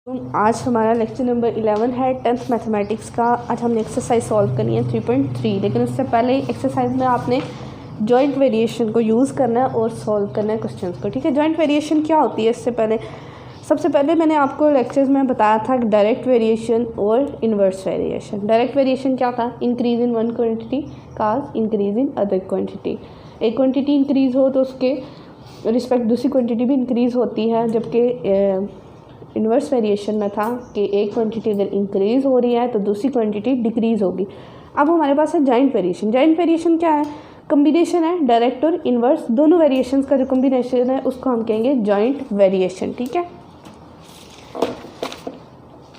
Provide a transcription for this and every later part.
आज हमारा lecture number 11 है 10th मैथमेटिक्स का। आज हमने एक्सरसाइज सॉल्व करनी है 3.3। लेकिन उससे पहले एक्सरसाइज में आपने जॉइंट वेरिएशन को यूज़ करना है और सॉल्व करना है क्वेश्चंस को। ठीक है, जॉइंट वेरिएशन क्या होती है? सबसे पहले मैंने आपको लेक्चर्स में बताया था कि डायरेक्ट वेरिएशन और इन्वर्स वेरिएशन। डायरेक्ट वेरिएशन क्या था? Increase in one quantity cause increase in other quantity. एक क्वान्टिटी इंक्रीज़ हो तो उसके रिस्पेक्ट दूसरी क्वान्टिटी भी इंक्रीज़ होती है, जबकि इन्वर्स वेरिएशन में था कि एक क्वांटिटी अगर इंक्रीज़ हो रही है तो दूसरी क्वांटिटी डिक्रीज़ होगी। अब हमारे पास है जॉइंट वेरिएशन। जॉइंट वेरिएशन क्या है? कम्बिनेशन है डायरेक्ट और इन्वर्स, दोनों वेरिएशंस का जो कम्बिनेशन है उसको हम कहेंगे जॉइंट वेरिएशन। ठीक है,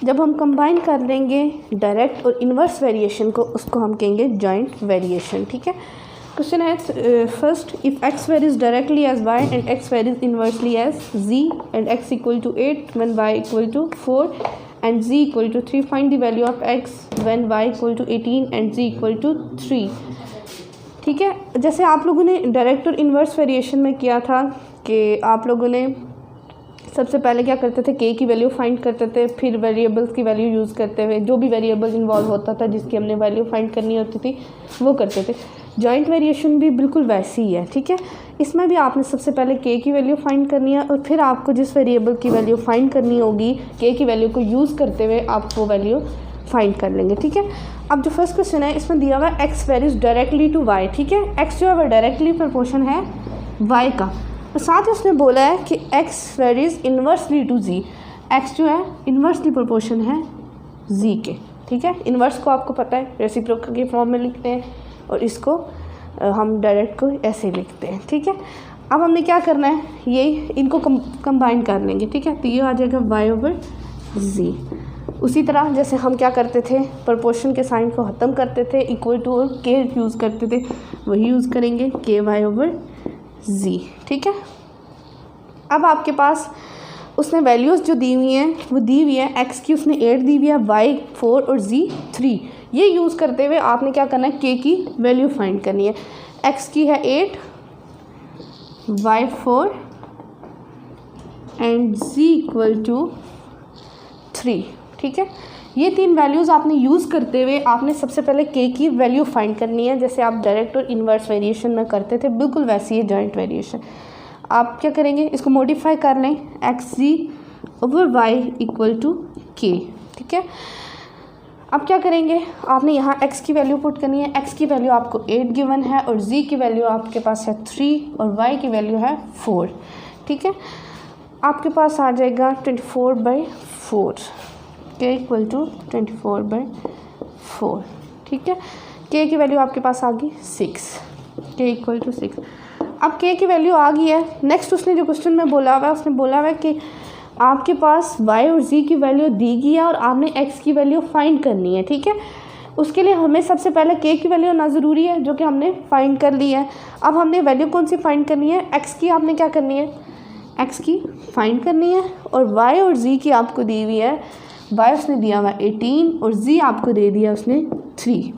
जब हम कंबाइन कर लेंगे डायरेक्ट और इन्वर्स वेरिएशन को उसको हम कहेंगे जॉइंट वेरिएशन। ठीक है, क्वेश्चन है first, if x varies directly as y and x varies inversely as z and x equal to 8 when y equal to 4 and z equal to 3, find the value of x when y equal to 18 and z equal to 3। ठीक है, जैसे आप लोगों ने direct और inverse variation में किया था कि आप लोगों ने सबसे पहले क्या करते थे, k की वैल्यू फाइंड करते थे, फिर वेरिएबल्स की वैल्यू यूज़ करते हुए जो भी वेरिएबल्स इन्वॉल्व होता था जिसकी हमने वैल्यू फाइंड करनी होती थी वो करते थे। जॉइंट वेरिएशन भी बिल्कुल वैसी ही है। ठीक है, इसमें भी आपने सबसे पहले k की वैल्यू फाइंड करनी है और फिर आपको जिस वेरिएबल की वैल्यू फाइंड करनी होगी k की वैल्यू को यूज़ करते हुए आप वो वैल्यू फाइंड कर लेंगे। ठीक है, अब जो फर्स्ट क्वेश्चन है इसमें दिया हुआ है x varies directly to y। ठीक है, x जो है वह डायरेक्टली प्रोपोर्शन है y का, और साथ ही उसने बोला है कि x varies inversely to z। x जो है इन्वर्सली प्रोपोर्शन है z के। ठीक है, इन्वर्स को आपको पता है रेसिप्रोकल के फॉर्म में लिखते हैं और इसको हम डायरेक्ट को ऐसे लिखते हैं। ठीक है, अब हमने क्या करना है, ये इनको कंबाइन कर लेंगे। ठीक है, तो ये आ जाएगा y ओवर z। उसी तरह जैसे हम क्या करते थे, प्रोपोर्शन के साइन को ख़त्म करते थे, इक्वल टू और k यूज़ करते थे, वही यूज़ करेंगे k y ओवर z। ठीक है, अब आपके पास उसने वैल्यूज़ जो दी हुई हैं वो दी हुई है, x की उसने 8 दी हुई है, y 4 और z 3। ये यूज़ करते हुए आपने क्या करना है, k की वैल्यू फाइंड करनी है। x की है 8, y 4 and z equal to 3। ठीक है, ये तीन वैल्यूज़ आपने यूज़ करते हुए आपने सबसे पहले k की वैल्यू फाइंड करनी है, जैसे आप डायरेक्ट और इन्वर्स वेरिएशन में करते थे, बिल्कुल वैसी है जॉइंट वेरिएशन। आप क्या करेंगे, इसको मॉडिफाई कर लें, X Z over Y equal to K. ठीक है, अब क्या करेंगे, आपने यहाँ x की वैल्यू पुट करनी है। x की वैल्यू आपको 8 गिवन है और z की वैल्यू आपके पास है 3 और y की वैल्यू है 4। ठीक है, आपके पास आ जाएगा 24/4, k इक्वल टू 24/4। ठीक है, k की वैल्यू आपके पास आ गई 6, k इक्वल टू 6। अब k की वैल्यू आ गई है। नेक्स्ट उसने जो क्वेश्चन में बोला हुआ है, उसने बोला हुआ है कि आपके पास y और z की वैल्यू दी गई है और आपने x की वैल्यू फाइंड करनी है। ठीक है, उसके लिए हमें सबसे पहले k की वैल्यू ना ज़रूरी है, जो कि हमने फाइंड कर ली है। अब हमने वैल्यू कौन सी फाइंड करनी है, x की आपने क्या करनी है, x की फाइंड करनी है, और y और z की आपको दी हुई है, y उसने दिया हुआ 18 और z आपको दे दिया उसने 3।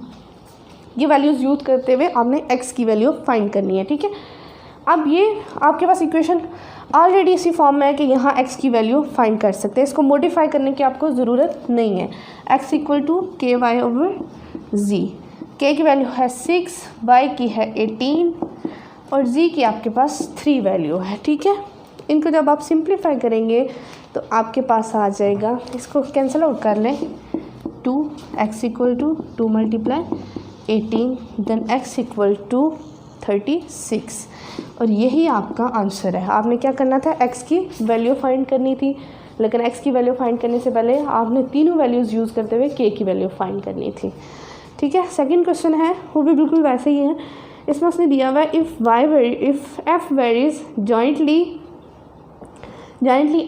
ये वैल्यूज़ यूज़ करते हुए आपने x की वैल्यू फाइंड करनी है। ठीक है, अब ये आपके पास इक्वेशन ऑलरेडी इसी फॉर्म में है कि यहाँ x की वैल्यू फाइंड कर सकते हैं, इसको मॉडिफाई करने की आपको ज़रूरत नहीं है। x इक्वल टू के वाई ओवर z, k की वैल्यू है 6, y की है 18 और z की आपके पास 3 वैल्यू है। ठीक है, इनको जब आप सिंप्लीफाई करेंगे तो आपके पास आ जाएगा, इसको कैंसिल आउट कर लें, 2x equal to 2 × 18 then x equal to 36, और यही आपका आंसर है। आपने क्या करना था, x की वैल्यू फाइंड करनी थी, लेकिन x की वैल्यू फाइंड करने से पहले आपने तीनों वैल्यूज़ यूज़ करते हुए k की वैल्यू फाइंड करनी थी। ठीक है, सेकंड क्वेश्चन है वो भी बिल्कुल वैसे ही है। इसमें उसने दिया हुआ है if f varies jointly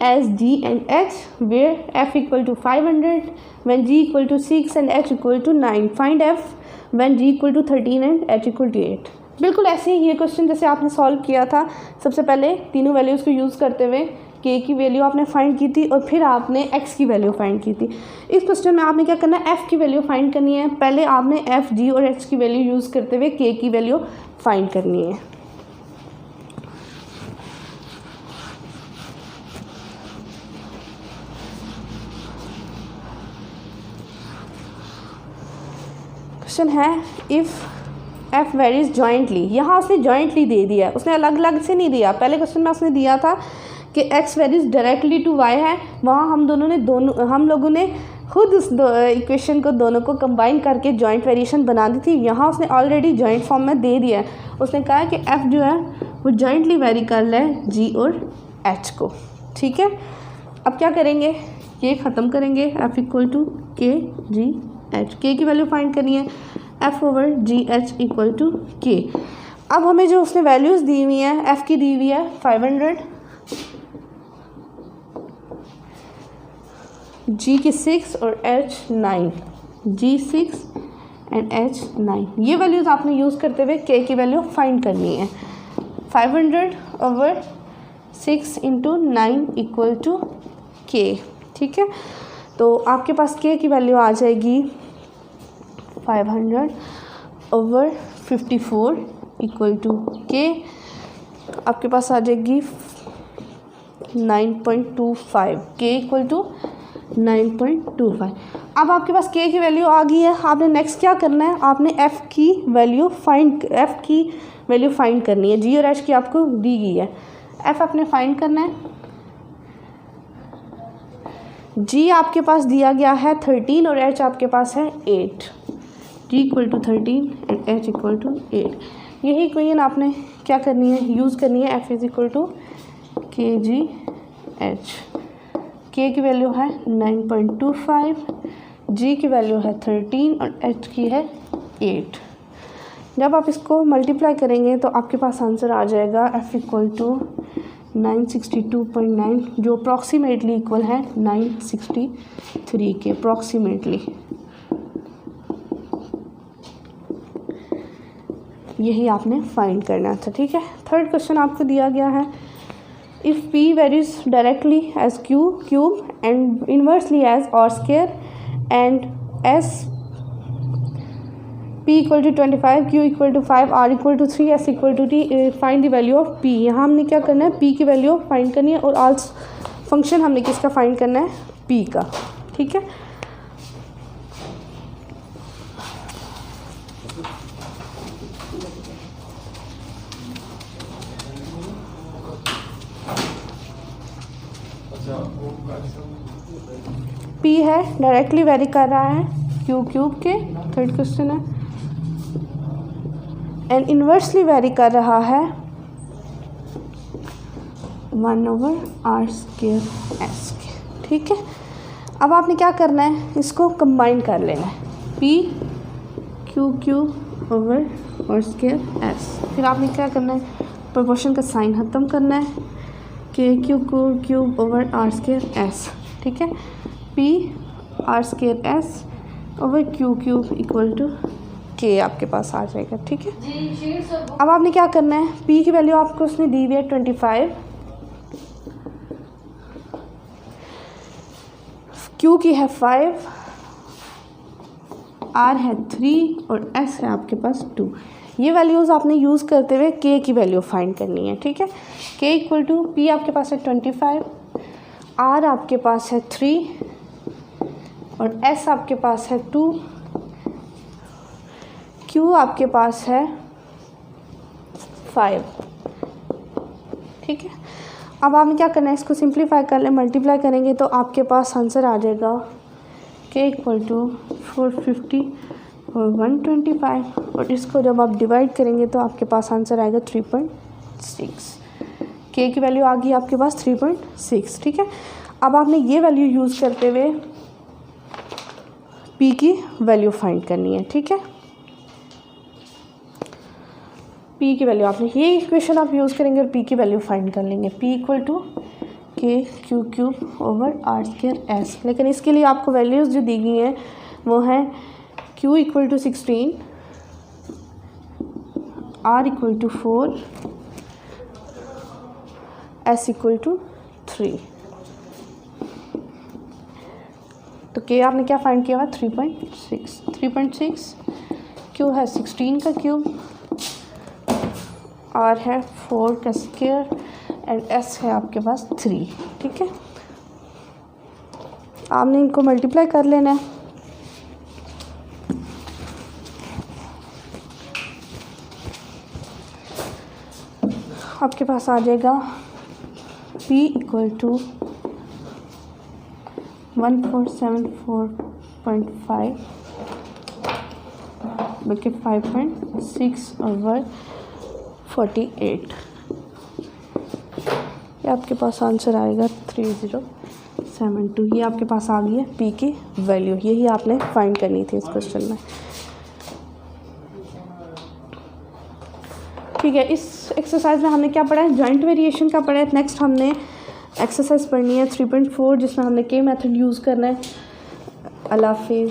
as g and h where f equal to 500 when g equal to 6 and h equal to 9, find f when g equal to 13 and h equal to 8। बिल्कुल ऐसे ही ये क्वेश्चन जैसे आपने solve किया था, सबसे पहले तीनों वैल्यूज़ को यूज़ करते हुए k की वैल्यू आपने फाइंड की थी और फिर आपने x की वैल्यू फाइंड की थी। इस क्वेश्चन में आपने क्या करना है, f की वैल्यू फाइंड करनी है। पहले आपने f, g और h की वैल्यू यूज़ करते हुए k की वैल्यू फाइंड करनी है। क्वेश्चन है इफ़ एफ वेरीज जॉइंटली, यहाँ उसने जॉइंटली दे दिया है, उसने अलग अलग से नहीं दिया। पहले क्वेश्चन में उसने दिया था कि X varies directly to Y है, वहाँ हम लोगों ने खुद उस इक्वेशन को दोनों को कंबाइन करके जॉइंट वेरिएशन बना दी थी। यहाँ उसने ऑलरेडी जॉइंट फॉर्म में दे दिया है। उसने कहा है कि एफ जो है वो जॉइंटली वेरी कर ले जी और एच को। ठीक है, अब क्या करेंगे, ये ख़त्म करेंगे। एफ इक्वल टू के जी एच, के की वैल्यू फाइंड करनी है, F over G H equal to K. अब हमें जो उसने वैल्यूज़ दी हुई हैं, एफ़ की दी हुई है 500, जी की 6 और एच 9, जी 6 एंड एच 9। ये वैल्यूज़ आपने यूज़ करते हुए के की वैल्यू फाइंड करनी है। 500 over 6 into 9 equal to K. ठीक है, तो आपके पास के की वैल्यू आ जाएगी 500 ओवर 54 इक्वल टू के। आपके पास आ जाएगी 9.25, के इक्वल टू 9.25। अब आपके पास के की वैल्यू आ गई है। आपने नेक्स्ट क्या करना है, आपने एफ़ की वैल्यू फाइंड करनी है। जी और एच की आपको दी गई है, एफ़ आपने फाइंड करना है। जी आपके पास दिया गया है 13 और एच आपके पास है 8। G equal to 13 and H equal to 8। यही इक्वेशन आपने क्या करनी है, यूज़ करनी है। एफ इज इक्वल टू के जी एच। के की वैल्यू है 9.25, जी की वैल्यू है 13 और एच की है 8। जब आप इसको मल्टीप्लाई करेंगे तो आपके पास आंसर आ जाएगा एफ इक्वल टू 962.9, जो अप्रॉक्सीमेटली इक्वल है 963 के अप्रॉक्सीमेटली। यही आपने फाइंड करना था। ठीक है, थर्ड क्वेश्चन आपको दिया गया है if P varies directly as cube and inversely as R square and S P equal to 25, Q equal to 5, R equal to 3, S equal to T, find the value of P. यहाँ हमने क्या करना है, P की value find करनी है और all function हमने किसका फाइंड करना है, पी का। ठीक है, पी है डायरेक्टली वेरी कर रहा है क्यू क्यूब के, थर्ड क्वेश्चन है, एंड इन्वर्सली वेरी कर रहा है 1 ओवर आर स्क्वायर एस के। ठीक है, अब आपने क्या करना है, इसको कंबाइन कर लेना है, P Q cube over R square S. फिर आपने क्या करना है, प्रोपोर्शन का साइन खत्म करना है, K cube over R square S. ठीक है, P R square S over Q cube equal to K आपके पास आ जाएगा। ठीक है, अब आपने क्या करना है, पी की वैल्यू आपको उसने दी हुई है 25, क्यू की है 5, आर है 3 और एस है आपके पास 2। ये वैल्यूज़ आपने यूज़ करते हुए के की वैल्यू फाइंड करनी है। ठीक है, के इक्वल टू पी आपके पास है 25, आर आपके पास है 3 और एस आपके पास है 2, क्यू आपके पास है 5। ठीक है, अब आपने क्या करना है, इसको सिंप्लीफाई कर लें, मल्टीप्लाई करेंगे तो आपके पास आंसर आ जाएगा के इक्वल टू 450 और 125, और इसको जब आप डिवाइड करेंगे तो आपके पास आंसर आएगा 3.6। के की वैल्यू आ गई आपके पास 3.6। ठीक है, अब आपने ये वैल्यू यूज़ करते हुए पी की वैल्यू फाइंड करनी है। ठीक है, पी की वैल्यू आपने ये इक्वेशन आप यूज़ करेंगे और पी की वैल्यू फाइंड कर लेंगे, P equal to K Q cube over R square S. लेकिन इसके लिए आपको वैल्यूज़ जो दी गई हैं वो हैं Q equal to 16, R equal to 4, S equal to 3। तो के आपने क्या फाइंड किया हुआ, 3.6। क्यू है 16 का क्यूब, आर है 4 का स्क्वायर एंड एस है आपके पास 3। ठीक है, आपने इनको मल्टीप्लाई कर लेना है। आपके पास आ जाएगा P इक्वल टू 1474.5 बल्कि 5.6/48। ये आपके पास आंसर आएगा 3072। ये आपके पास आ गई है P की वैल्यू, यही आपने फाइंड करनी थी इस क्वेश्चन में। ठीक है, इस एक्सरसाइज में हमने क्या पढ़ा है, जॉइंट वेरिएशन का पढ़ा है। नेक्स्ट हमने एक्सरसाइज पढ़नी है 3.4 जिसमें हमने के मेथड यूज़ करना है। अल्लाह हाफिज़।